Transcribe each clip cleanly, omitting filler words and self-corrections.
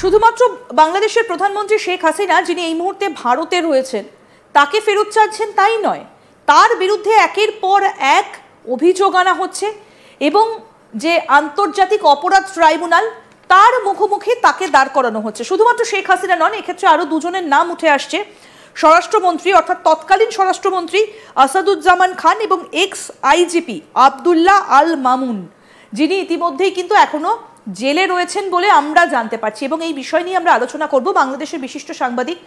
শুধুমাত্র বাংলাদেশের প্রধানমন্ত্রী শেখ হাসিনা, যিনি এই মুহূর্তে ভারতে রয়েছেন, তাকে ফেরত চাচ্ছেন তাই নয়, তার বিরুদ্ধে একের পর এক অভিযোগ আনা হচ্ছে এবং যে আন্তর্জাতিক অপরাধ ট্রাইব্যুনাল তার মুখোমুখি তাকে দাঁড় করানো হচ্ছে। শুধুমাত্র শেখ হাসিনা নন, এক্ষেত্রে আরও দুজনের নাম উঠে আসছে। স্বরাষ্ট্রমন্ত্রী অর্থাৎ তৎকালীন স্বরাষ্ট্রমন্ত্রী আসাদুজ্জামান খান এবং এক্স আইজিপি আবদুল্লাহ আল মামুন, যিনি ইতিমধ্যেই কিন্তু এখনো জেলে রয়েছেন বলে আমরা জানতে পারছি। এবং এই বিষয় নিয়ে আমরা আলোচনা করব। বাংলাদেশের বিশিষ্ট সাংবাদিক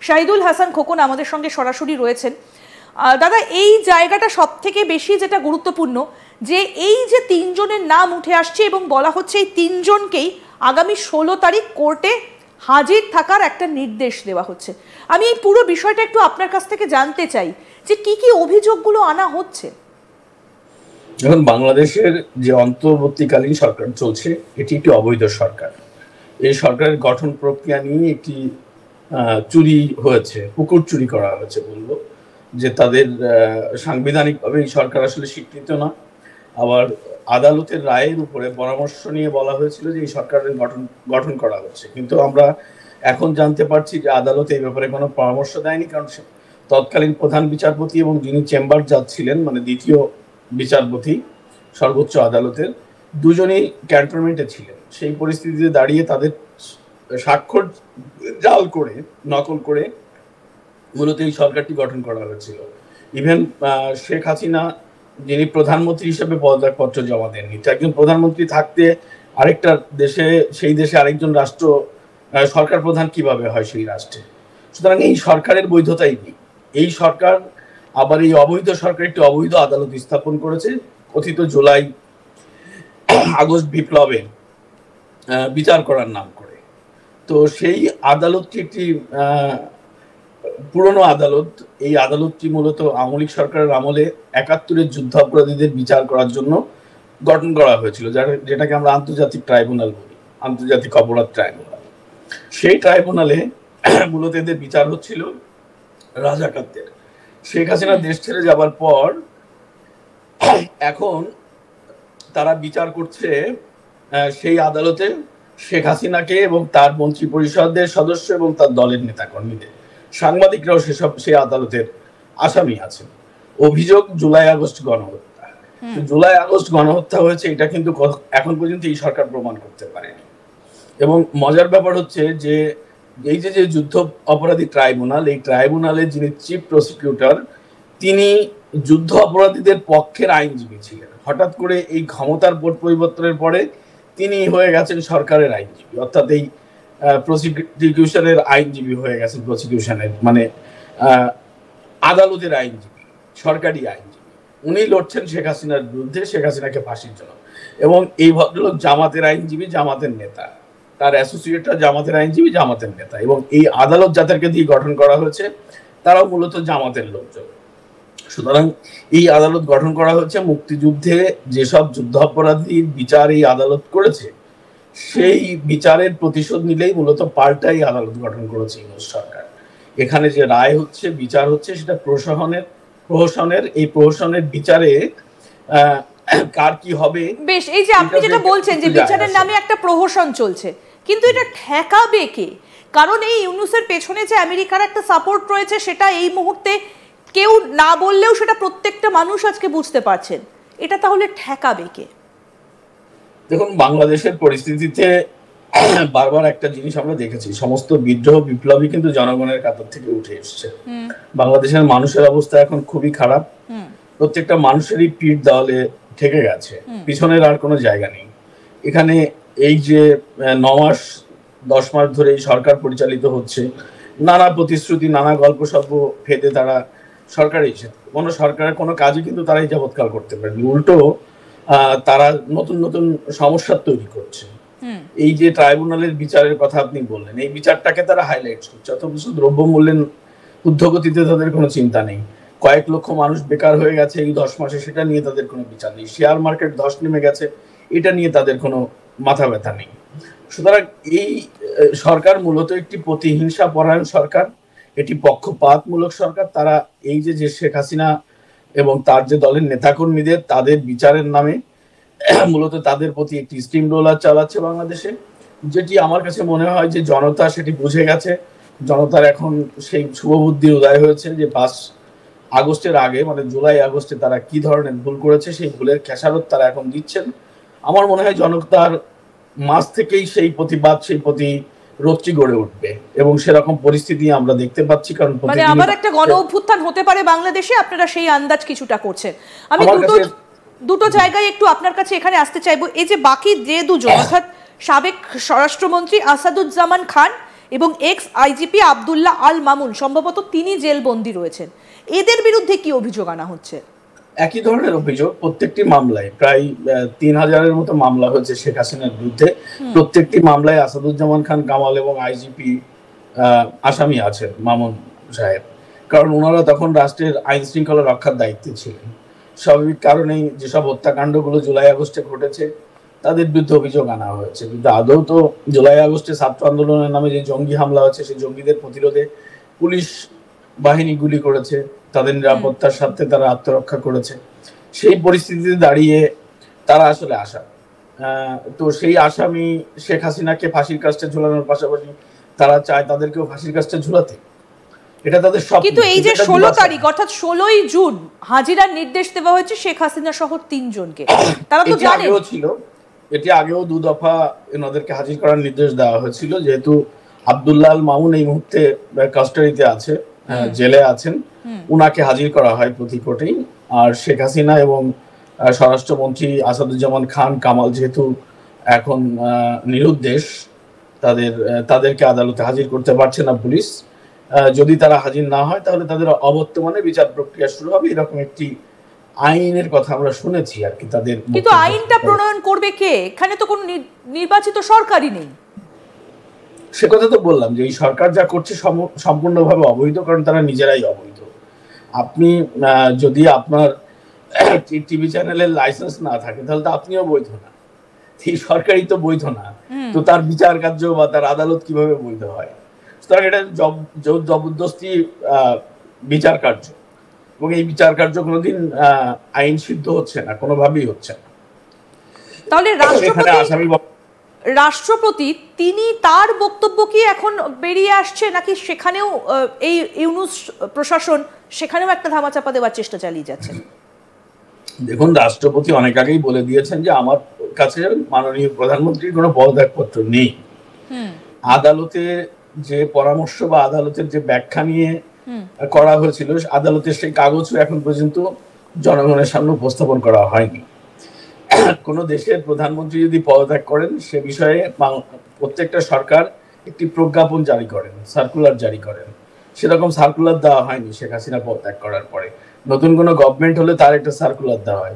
শাহিদুল হাসান খোকন আমাদের সঙ্গে সরাসরি রয়েছেন। দাদা, এই জায়গাটা সব থেকে বেশি যেটা গুরুত্বপূর্ণ, যে এই যে তিনজনের নাম উঠে আসছে এবং বলা হচ্ছে এই তিনজনকেই আগামী 16 তারিখ কোর্টে হাজির থাকার একটা নির্দেশ দেওয়া হচ্ছে। আমি এই পুরো বিষয়টা একটু আপনার কাছ থেকে জানতে চাই যে কি কি অভিযোগগুলো আনা হচ্ছে। এখন বাংলাদেশের যে অন্তর্বর্তীকালীন সরকার চলছে, এটি একটি অবৈধ সরকার। এই সরকারের গঠন প্রক্রিয়া নিয়ে একটি চুরি হয়েছে, পুকুর চুরি করা হয়েছে বলবো, যে তাদের সাংবিধানিকভাবে এই সরকার আসলে স্বীকৃত না। আবার আদালতের রায়ের উপরে পরামর্শ নিয়ে বলা হয়েছিল যে এই সরকারের গঠন করা হচ্ছে, কিন্তু আমরা এখন জানতে পারছি যে আদালত এই ব্যাপারে কোনো পরামর্শ দেয়নি। কারণ তৎকালীন প্রধান বিচারপতি এবং যিনি চেম্বার জাজ ছিলেন, মানে দ্বিতীয় বিচারপতি সর্বোচ্চ আদালতের, দুজনেই ক্যান্টনমেন্টে ছিলেন। সেই পরিস্থিতিতে দাঁড়িয়ে তাদের স্বাক্ষর জাল করে, নকল করে মূলত এই সরকারটি গঠন করা হয়েছিল। ইভেন শেখ হাসিনা, যিনি প্রধানমন্ত্রী হিসেবে পদত্যাগপত্র জমা দেননি, তো একজন প্রধানমন্ত্রী থাকতে আরেকটা দেশে, সেই দেশে আরেকজন সরকার প্রধান কিভাবে হয় সেই রাষ্ট্রে? সুতরাং এই সরকারের বৈধতাই নেই। এই সরকার আবার এই অবৈধ সরকার একটি অবৈধ আদালত স্থাপন করেছে, কথিত জুলাই আগস্ট বিপ্লবে বিচার করার নাম করে। তো সেই আদালতটি একটি পুরনো আদালত। এই আদালতটি মূলত আওয়ামী লীগ সরকারের আমলে 71-এর যুদ্ধাপরাধীদের বিচার করার জন্য গঠন করা হয়েছিল, যেটাকে আমরা আন্তর্জাতিক ট্রাইব্যুনাল বলি, আন্তর্জাতিক অপরাধ ট্রাইব্যুনাল। সেই ট্রাইব্যুনালে মূলত এদের বিচার হচ্ছিল রাজাকারদের। শেখ হাসিনা দেশ ছেড়ে যাবার পর এখন তারা বিচার করছে সেই আদালতে শেখ হাসিনাকে এবং তার মন্ত্রী পরিষদের সদস্য এবং তার দলের নেতাকর্মীদের। সাংবাদিকরাও সেই আদালতের আসামি আছেন। অভিযোগ জুলাই আগস্ট গণহত্যা। জুলাই আগস্ট গণহত্যা হয়েছে, এটা কিন্তু এখন পর্যন্ত এই সরকার প্রমাণ করতে পারেনি। এবং মজার ব্যাপার হচ্ছে যে এই যে যুদ্ধ অপরাধী ট্রাইব্যুনাল, এই ট্রাইব্যুনালের যিনি চিফ প্রসিকিউটর, তিনি যুদ্ধ অপরাধীদের পক্ষের আইনজীবী ছিলেন। হঠাৎ করে এই ক্ষমতার পরিবর্তনের পরে তিনি হয়ে গেছেন সরকারের আইনজীবী, অর্থাৎ এই প্রসিকিউশনের আইনজীবী হয়ে গেছেন, প্রসিকিউশনের মানে আদালতের আইনজীবী, সরকারি আইনজীবী। উনি লড়ছেন শেখ হাসিনার বিরুদ্ধে, শেখ হাসিনাকে ফাঁসির জন্য। এবং এই ভদ্রলোক জামাতের আইনজীবী, জামাতের নেতা, তার অ্যাসোসিয়েটরা জামাতের আইনজীবী, জামাতের নেতা। এবং এই আদালত যাদেরকে দিয়ে গঠন করা হয়েছে তারাও মূলত জামাতের লোকজন। সুতরাং এই আদালত গঠন করা হয়েছে মুক্তিযুদ্ধে যেসব যুদ্ধাপরাধীর বিচার এই আদালত করেছে, সেই বিচারের প্রতিশোধ নিলেই মূলত পাল্টাই আদালত গঠন করেছে ইউনূস সরকার। এখানে যে রায় হচ্ছে, বিচার হচ্ছে, সেটা প্রহসনের এই প্রহসনের বিচারে কার কি হবে। বেশ, এই যে আপনি যেটা বলছেন যে বিচারের নামে একটা প্রহসন চলছে, কিন্তু এটা ঠেকাবে কে? কারণ এই ইউনূসের পেছনে যে আমেরিকার একটা সাপোর্ট রয়েছে, সেটা এই মুহূর্তে কেউ না বললেও সেটা প্রত্যেকটা মানুষ আজকে বুঝতে পারছেন। এটা তাহলে ঠেকাবে কে? দেখুন, বাংলাদেশের পরিস্থিতিতে বারবার একটা জিনিস আমরা দেখেছি, সমস্ত বিদ্রোহ বিপ্লবী কিন্তু জনগণের কাতার থেকে উঠে এসছে। বাংলাদেশের মানুষের অবস্থা এখন খুবই খারাপ। প্রত্যেকটা মানুষেরই পিঠ দেওয়ালে ঠেকে গেছে, পিছনের আর কোনো জায়গা নেই। এখানে এই যে 9 মাস 10 মাস ধরে এই সরকার পরিচালিত হচ্ছে, নানা প্রতিশ্রুতি, নানা গল্প সল্প ফেদে তারা সরকারে এসে কোনো সরকারের কোনো কাজই কিন্তু তারা এই যাবৎকাল করতে পারেনি। উল্টো তারা নতুন নতুন সমস্যা তৈরি করছে। এই যে ট্রাইব্যুনালের বিচারের কথা আপনি বললেন, এই বিচারটাকে তারা হাইলাইট করছে, অথচ দ্রব্যমূল্যের ঊর্ধ্বগতিতে তাদের কোনো চিন্তা নেই। কয়েক লক্ষ মানুষ বেকার হয়ে গেছে এই 10 মাসে, সেটা নিয়ে তাদের কোনো বিচার নেই। শেয়ার মার্কেট ধস নেমে গেছে, এটা নিয়ে তাদের কোনো মাথা ব্যথা নেই। সুতরাং এই সরকার মূলত একটি প্রতিহিংসা পরায়ণ সরকার, এটি পক্ষপাতমূলক সরকার। তারা এই যে শেখ হাসিনা এবং তার যে দলের নেতাকর্মীদের, তাদের বিচারের নামে মূলত তাদের প্রতি একটি স্টিম রোলার চালাচ্ছে বাংলাদেশে। যেটি আমার কাছে মনে হয় যে জনতা সেটি বুঝে গেছে। জনতার এখন সেই শুভবুদ্ধির উদয় হয়েছে যে 5 আগস্টের আগে, মানে জুলাই আগস্টে তারা কি ধরনের ভুল করেছে সেই ভুলের খেসারত তারা এখন দিচ্ছেন। আমার মনে হয় জনতার মাঝ থেকেই সেই প্রতিবাদ, সেই প্রতিরোধটি গড়ে উঠবে এবং সেরকম পরিস্থিতি আমরা দেখতে পাচ্ছি। কারণ মানে আবার একটা গণ অভ্যুত্থান হতে পারে বাংলাদেশে, আপনারা সেই আন্দাজ কিছুটা করছেন। আমি দুটো জায়গায় একটু আপনার কাছে এখানে আসতে চাইবো। এই যে বাকি যে দুজন, অর্থাৎ সাবেক স্বরাষ্ট্রমন্ত্রী আসাদুজ্জামান খান এবং এক্স আইজিপি আব্দুল্লাহ আল মামুন, সম্ভবত তিনি জেলবন্দি রয়েছেন, এদের বিরুদ্ধে কি অভিযোগ আনা হচ্ছে? একই ধরনের অভিযোগ। প্রত্যেকটি মামলায় প্রায় 3000-এর মতো মামলা হয়েছে শেখ হাসিনার বিরুদ্ধে। প্রত্যেকটি মামলায় আসাদুজ্জামান খান, কামাল এবং আইজিপি আসামি আছেন, মামুন সাহেব। কারণ ওনারা তখন রাষ্ট্রের আইন শৃঙ্খলা রক্ষার দায়িত্বে ছিলেন। স্বাভাবিক কারণেই যেসব হত্যাকাণ্ডগুলো জুলাই আগস্টে ঘটেছে তাদের বিরুদ্ধে অভিযোগ আনা হয়েছে। কিন্তু আদৌ তো জুলাই আগস্টে ছাত্র আন্দোলনের নামে যে জঙ্গি হামলা হচ্ছে, সেই জঙ্গিদের প্রতিরোধে পুলিশ বাহিনী গুলি করেছে, তাদের নিরাপত্তার স্বার্থে তারা আত্মরক্ষা করেছে। সেই পরিস্থিতিতে দাঁড়িয়ে তারা আসলে আসামি। তো সেই আসামি শেখ হাসিনাকে ফাঁসির কাস্টে ঝুলানোর পাশাপাশি তারা চায় তাদেরকেও ফাঁসির কাস্টে ঝুলাতে। এটা তাদের সব। কিন্তু এই যে 16 তারিখ অর্থাৎ 16ই জুন হাজিরার নির্দেশ দেওয়া হয়েছে শেখ হাসিনা সহ 3 জনকে, তারা তো জানেন এটি আগেও 2 দফা এনাদেরকে হাজির করার নির্দেশ দেওয়া হয়েছিল। যেহেতু আব্দুল্লাহ আল মামুন এই মুহূর্তে কাস্টাডিতে আছে, জেলে আছেন, উনাকে হাজির করা হয় প্রতি কোর্টেই। আর শেখ হাসিনা এবং স্বরাষ্ট্রমন্ত্রী আসাদুজ্জামান খান, কামাল যেহেতু এখন নিরুদ্দেশ, তাদেরকে আদালতে হাজির করতে পারছে না পুলিশ। যদি তারা হাজির না হয় তাহলে তাদের অবর্তমানে বিচার প্রক্রিয়া শুরু হবে, এরকম একটি আইনের কথা আমরা শুনেছি আর কি তাদের। কিন্তু আইনটা প্রণয়ন করবে কে? এখানে তো কোনো নির্বাচিত সরকারই নেই। সে কথা তো বললাম যে এই সরকার যা করছে সম্পূর্ণভাবে অবৈধ, কারণ তারা নিজেরাই অবৈধ। আপনি যদি আপনার টিভি চ্যানেলের লাইসেন্স না থাকে তাহলে তো আপনিও বৈধ না, এই সরকারই তো বৈধ না। তো তার বিচার কার্য বা তার আদালত কিভাবে বৈধ হয়? সুতরাং এটা জবরদস্তি বিচার কার্য, এবং এই বিচার কার্য কোনোদিন আইন সিদ্ধ হচ্ছে না, কোনোভাবেই হচ্ছে না। তাহলে রাষ্ট্রপতি তিনি তার বক্তব্য কি এখন বেরিয়ে আসছে, নাকি সেখানেও এই ইউনূস প্রশাসন সেখানেও একটা ধামাচাপা দেওয়ার চেষ্টা চালিয়ে যাচ্ছে? দেখুন, রাষ্ট্রপতি অনেক আগেই বলে দিয়েছেন যে আমার কাছে মাননীয় প্রধানমন্ত্রীর কোনো পদত্যাগপত্র নেই। আদালতে যে পরামর্শ বা আদালতের যে ব্যাখ্যা নিয়ে করা হয়েছিল, আদালতের সেই কাগজও এখন পর্যন্ত জনগণের সামনে উপস্থাপন করা হয়নি। কোন দেশের প্রধানমন্ত্রী যদি পদত্যাগ করেন সে বিষয়ে প্রত্যেকটা সরকার একটি প্রজ্ঞাপন জারি করেন, সার্কুলার জারি করেন। সেরকম সার্কুলার দেওয়া হয়নি শেখ হাসিনা পদত্যাগ করার পরে। নতুন কোনো গভর্নমেন্ট হলে তার একটা সার্কুলার দেওয়া হয়।